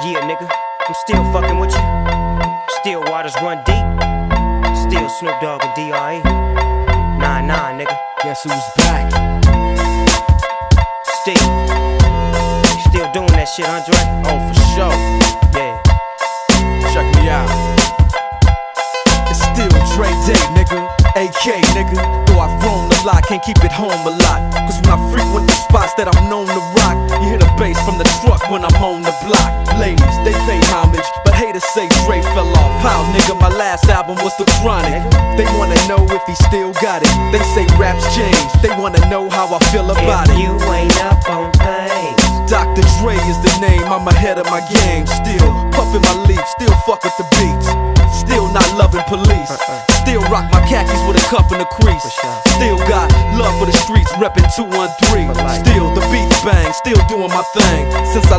Yeah, nigga, I'm still fucking with you. Still waters run deep. Still Snoop Dogg and D.R.E. Nah, nigga. Guess who's back? Still doing that shit, Andre? Oh, for sure. Yeah. Check me out. It's still Dre Day, nigga. AK, nigga. Though I've grown a lot, can't keep it home a lot. Cause when I frequent the spots that I'm known to rock, you hear the bass from the truck when I'm on the block. Ladies, they pay homage, but haters say Dre fell off. How, nigga, my last album was The Chronic. They wanna know if he still got it. They say raps change, they wanna know how I feel about If it. you ain't up on pace, Dr. Dre is the name, I'm ahead of my game. Still puffin' my leaf, still fuck with the beats. Still not loving police. Still rock my khakis with a cuff and a crease. Still got love for the streets, reppin' 213. Still the beats bang, still doing my thing. Since I